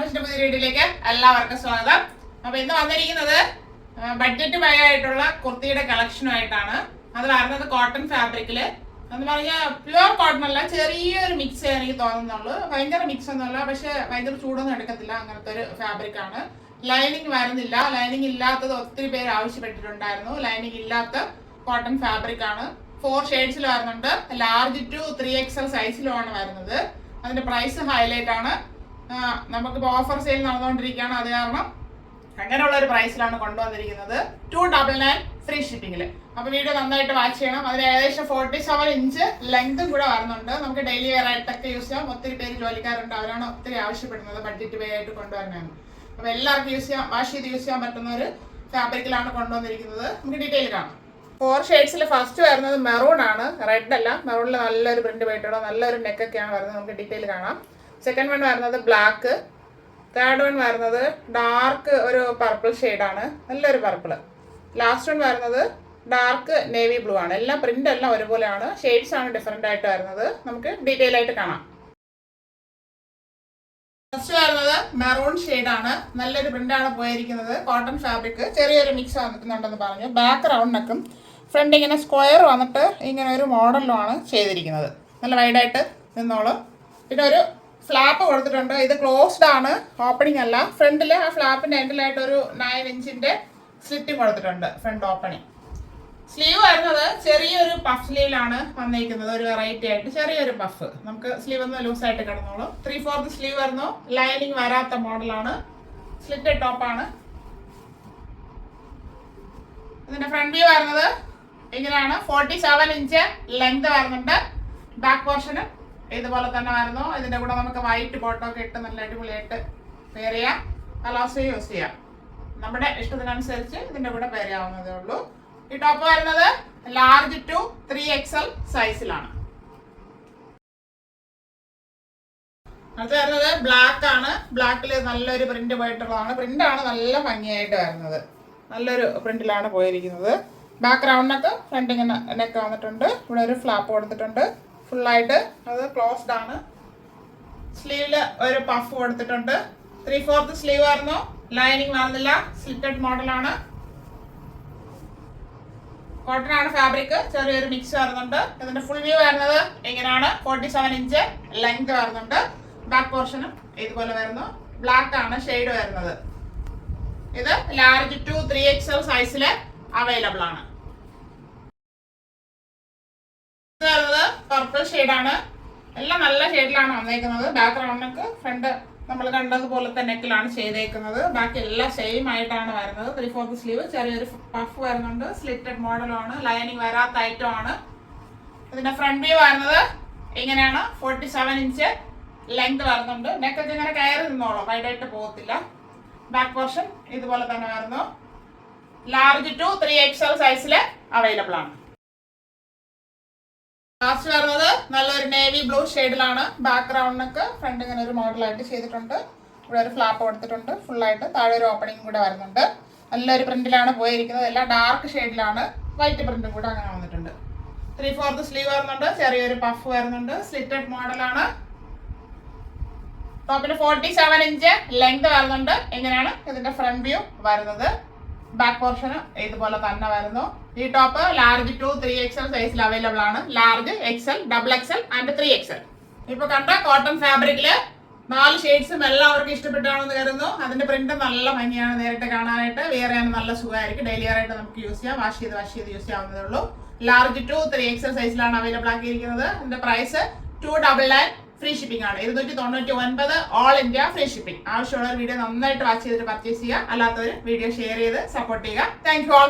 ബ്ലോഗ്സിന്റെ പുതിയ വീഡിയോയിലേക്ക് എല്ലാവർക്കും സ്വാഗതം. അപ്പൊ ഇന്ന് വന്നിരിക്കുന്നത് ബഡ്ജറ്റ് ബൈ ആയിട്ടുള്ള കുർത്തിയുടെ കളക്ഷനുമായിട്ടാണ്. അത് വരുന്നത് കോട്ടൺ ഫാബ്രിക്കില് എന്ന് പറഞ്ഞാൽ പ്യുവർ കോട്ടൺ അല്ല, ചെറിയൊരു മിക്സ് എനിക്ക് തോന്നുന്നുള്ളൂ. ഭയങ്കര മിക്സ് ഒന്നുമല്ല, പക്ഷെ ഭയങ്കര ചൂടൊന്നും എടുക്കത്തില്ല. അങ്ങനത്തെ ഒരു ഫാബ്രിക് ആണ്. ലൈനിങ് വരുന്നില്ല. ലൈനിങ് ഇല്ലാത്തത് ഒത്തിരി പേര് ആവശ്യപ്പെട്ടിട്ടുണ്ടായിരുന്നു. ലൈനിങ് ഇല്ലാത്ത കോട്ടൺ ഫാബ്രിക് ആണ്. 4 ഷെയ്ഡ്സിൽ വരുന്നുണ്ട്. ലാർജ് ടു 3XL സൈസിലുമാണ് വരുന്നത്. അതിന്റെ പ്രൈസ് ഹൈലൈറ്റ് ആണ്. നമുക്കിപ്പോൾ ഓഫർ സെയിൽ നടന്നുകൊണ്ടിരിക്കുകയാണ്. അത് കാരണം അങ്ങനെയുള്ള ഒരു പ്രൈസിലാണ് കൊണ്ടുവന്നിരിക്കുന്നത്. 299 ഫ്രീ ഷിപ്പിംഗിൽ. അപ്പോൾ വീഡിയോ നന്നായിട്ട് വാച്ച് ചെയ്യണം. അതിന് ഏകദേശം 47 ഇഞ്ച് ലെങ്തും കൂടെ വരുന്നുണ്ട്. നമുക്ക് ഡെയിലി വെയർ ആയിട്ടൊക്കെ യൂസ് ചെയ്യാം. ഒത്തിരി പേര് ജോലിക്കാരുണ്ട്, അവരാണ് ഒത്തിരി ആവശ്യപ്പെടുന്നത് ബഡ്ജറ്റ് ബൈ ആയിട്ട് കൊണ്ടുവരണമാണ്. അപ്പോൾ എല്ലാവർക്കും യൂസ് ചെയ്യാം, വാഷ് ചെയ്ത് യൂസ് ചെയ്യാൻ പറ്റുന്ന ഒരു ഫാബ്രിക്കിലാണ് കൊണ്ടുവന്നിരിക്കുന്നത്. നമുക്ക് ഡീറ്റെയിൽ കാണാം. 4 ഷെയ്ഡ്സിൽ ഫസ്റ്റ് വരുന്നത് മെറൂൺ ആണ്, റെഡ് അല്ല. മെറൂണിൽ നല്ലൊരു പ്രിന്റ് പോയിട്ടുള്ള നല്ലൊരു നെക്കൊക്കെയാണ് വരുന്നത്. നമുക്ക് ഡീറ്റെയിൽ കാണാം. സെക്കൻഡ് വൺ വരുന്നത് ബ്ലാക്ക്. തേർഡ് വൺ വരുന്നത് ഡാർക്ക് ഒരു പർപ്പിൾ ഷെയ്ഡാണ്, നല്ലൊരു പർപ്പിൾ. ലാസ്റ്റ് വൺ വരുന്നത് ഡാർക്ക് നേവി ബ്ലൂ ആണ്. എല്ലാം പ്രിന്റ് എല്ലാം ഒരുപോലെയാണ്, ഷെയ്ഡ്സ് ആണ് ഡിഫറെന്റ് ആയിട്ട് വരുന്നത്. നമുക്ക് ഡീറ്റെയിൽ ആയിട്ട് കാണാം. ഫസ്റ്റ് വരുന്നത് മെറൂൺ ഷെയ്ഡാണ്, നല്ലൊരു പ്രിന്റാണ് പോയിരിക്കുന്നത്. കോട്ടൺ ഫാബ്രിക്, ചെറിയൊരു മിക്സ് വന്നിട്ടുണ്ടെന്ന് പറഞ്ഞു. ബാക്ക് റൗണ്ട് നെക്കും ഫ്രണ്ട് ഇങ്ങനെ സ്ക്വയർ വന്നിട്ട് ഇങ്ങനെ ഒരു മോഡലിലുമാണ് ചെയ്തിരിക്കുന്നത്. നല്ല വൈഡായിട്ട് നിന്നോളും. പിന്നെ ഒരു ഫ്ലാപ്പ് കൊടുത്തിട്ടുണ്ട്. ഇത് ക്ലോസ്ഡ് ആണ്, ഓപ്പണിംഗ് അല്ല. ഫ്രണ്ടിൽ ആ ഫ്ലാപ്പിന്റെ എൻഡിലായിട്ട് ഒരു 9 ഇഞ്ചിന്റെ സ്ലിറ്റും കൊടുത്തിട്ടുണ്ട്, ഫ്രണ്ട് ഓപ്പണിംഗ്. സ്ലീവ് വരുന്നത് ചെറിയൊരു പഫ് സ്ലീവിലാണ് വന്നിരിക്കുന്നത്. ഒരു വെറൈറ്റി ആയിട്ട് ചെറിയൊരു പഫ്. നമുക്ക് സ്ലീവ് ഒന്ന് ലൂസായിട്ട് കിടന്നോളും. 3/4 സ്ലീവ് വരുന്നു. ലൈനിങ് വരാത്ത മോഡലാണ്, സ്ലിറ്റഡ് ടോപ്പാണ്. ഇതിന്റെ ഫ്രണ്ട് വ്യൂ വരുന്നത് ഇങ്ങനെയാണ്. 47 ഇഞ്ച് ലെങ്ത് വരുന്നുണ്ട്. ബാക്ക് പോർഷന് ഇതുപോലെ തന്നെ വരുന്നു. ഇതിന്റെ കൂടെ നമുക്ക് വൈറ്റ് ബോട്ടമൊക്കെ ഇട്ട് നല്ല അടിപൊളിയായിട്ട് പെയർ ചെയ്യാം. കലോസ് യൂസ് ചെയ്യാം. നമ്മുടെ ഇഷ്ടത്തിനനുസരിച്ച് ഇതിന്റെ കൂടെ പെയർ ചെയ്യാവുന്നതേ ഉള്ളൂ. ഈ ടോപ്പ് വരുന്നത് ലാർജ് ടു 3XL സൈസിലാണ്. അടുത്ത് വരുന്നത് ബ്ലാക്ക് ആണ്. ബ്ലാക്കിൽ നല്ലൊരു പ്രിന്റ് പോയിട്ടുള്ളതാണ്. പ്രിന്റാണ് നല്ല ഭംഗിയായിട്ട് വരുന്നത്. നല്ലൊരു പ്രിന്റിലാണ് പോയിരിക്കുന്നത്. ബാക്ക് റൗണ്ടിനൊക്കെ ഫ്രണ്ട് ഇങ്ങനെ നെക്ക് വന്നിട്ടുണ്ട്. ഇവിടെ ഒരു ഫ്ലാപ്പ് കൊടുത്തിട്ടുണ്ട് ഫുള്ളായിട്ട്. അത് ക്ലോസ്ഡ് ആണ്. സ്ലീവില് ഒരു പഫ് കൊടുത്തിട്ടുണ്ട്. 3/4 സ്ലീവ് ആയിരുന്നു. ലൈനിങ് വരുന്നില്ല, സ്ലിറ്റഡ് മോഡലാണ്. കോട്ടൺ ആണ് ഫാബ്രിക്, ചെറിയൊരു മിക്സ് വരുന്നുണ്ട്. ഇതിന്റെ ഫുൾ വ്യൂ വരുന്നത് ഇങ്ങനെയാണ്. 47 ഇഞ്ച് ലെങ്ത് വരുന്നുണ്ട്. ബാക്ക് പോർഷനും ഇതുപോലെ വരുന്നു. ബ്ലാക്ക് ആണ് ഷെയ്ഡ് വരുന്നത്. ഇത് ലാർജ് ടു 3XL സൈസില് അവൈലബിൾ ആണ്. പർപ്പിൾ ഷെയ്ഡാണ്. എല്ലാം നല്ല ഷെയ്ഡിലാണ് വന്നേക്കുന്നത്. ബാക്ക് റൗണ്ടൊക്കെ ഫ്രണ്ട് നമ്മൾ കണ്ടതുപോലത്തെ നെക്കിലാണ് ചെയ്തേക്കുന്നത്. ബാക്കി എല്ലാം സെയിം ആയിട്ടാണ് വരുന്നത്. 3/4 സ്ലീവ്, ചെറിയൊരു പഫ് വരുന്നുണ്ട്. സ്ലിറ്റഡ് മോഡലാണ്, ലൈനിങ് വരാത്ത ഐറ്റം ആണ്. ഇതിന്റെ ഫ്രണ്ട് വ്യൂ വരുന്നത് ഇങ്ങനെയാണ്. 47 ഇഞ്ച് ലെങ്ത് വരുന്നുണ്ട്. നെക്കൊക്കെ ഇങ്ങനെ കയറി നിന്നോളൂ, വൈഡായിട്ട് പോകത്തില്ല. ബാക്ക് പോർഷൻ ഇതുപോലെ തന്നെ വരുന്നു. ലാർജ് ടു 3XL സൈസില് അവൈലബിൾ ആണ്. ലാസ്റ്റ് വരുന്നത് നല്ലൊരു നേവി ബ്ലൂ ഷെയ്ഡിലാണ്. ബാക്ക് റൗണ്ടിനൊക്കെ ഫ്രണ്ട് ഇങ്ങനെ ഒരു മോഡലായിട്ട് ചെയ്തിട്ടുണ്ട്. ഇവിടെ ഒരു ഫ്ലാപ്പ് കൊടുത്തിട്ടുണ്ട് ഫുള്ളായിട്ട്. താഴെ ഒരു ഓപ്പണിംഗ് കൂടെ വരുന്നുണ്ട്. നല്ലൊരു പ്രിന്റിലാണ് പോയിരിക്കുന്നത്. എല്ലാം ഡാർക്ക് ഷെയ്ഡിലാണ്. വൈറ്റ് പ്രിന്റും കൂടെ അങ്ങനെ വന്നിട്ടുണ്ട്. 3/4 സ്ലീവ് വരുന്നുണ്ട്. ചെറിയൊരു പഫ് വരുന്നുണ്ട്. സ്ലിറ്റഡ് മോഡലാണ്. ടോപ്പിന് 47 ഇഞ്ച് ലെങ്ത് വരുന്നുണ്ട്. ഇങ്ങനെയാണ് ഇതിന്റെ ഫ്രണ്ട് വ്യൂ വരുന്നത്. ബാക്ക് പോർഷന് ഇതുപോലെ തന്നെ വരുന്നു. ഈ ടോപ്പ് ലാർജ് ടു 3XL സൈസിൽ അവൈലബിൾ ആണ്. Large, XL, XXL and 3XL. ഇപ്പൊ കണ്ട കോട്ടൺ ഫാബ്രിക്കില് 4 ഷെയ്ഡ്സും എല്ലാവർക്കും ഇഷ്ടപ്പെട്ടാണെന്ന് കരുതുന്നു. അതിന്റെ പ്രിന്റ് നല്ല ഭംഗിയാണ് നേരിട്ട് കാണാനായിട്ട്. വെയർ ചെയ്യാൻ നല്ല സുഖമായിരിക്കും. ഡെയിലി വെയർ ആയിട്ട് നമുക്ക് യൂസ് ചെയ്യാം. വാഷ് ചെയ്ത് യൂസ് ചെയ്യാവുന്നതേ ഉള്ളൂ. ലാർജ് ടു 3XL സൈസിലാണ് അവൈലബിൾ ആക്കിയിരിക്കുന്നത്. ഇതിന്റെ പ്രൈസ് 299 ഫ്രീ ഷിപ്പിംഗ് ആണ്. 299 ഓൾ ഇന്ത്യ ഫ്രീ ഷിപ്പിംഗ്. ആവശ്യമുള്ള വീഡിയോ നന്നായിട്ട് വാച്ച് ചെയ്തിട്ട് പർച്ചേസ് ചെയ്യുക. അല്ലാത്തവർ വീഡിയോ ഷെയർ ചെയ്ത് സപ്പോർട്ട് ചെയ്യുക. Thank you all.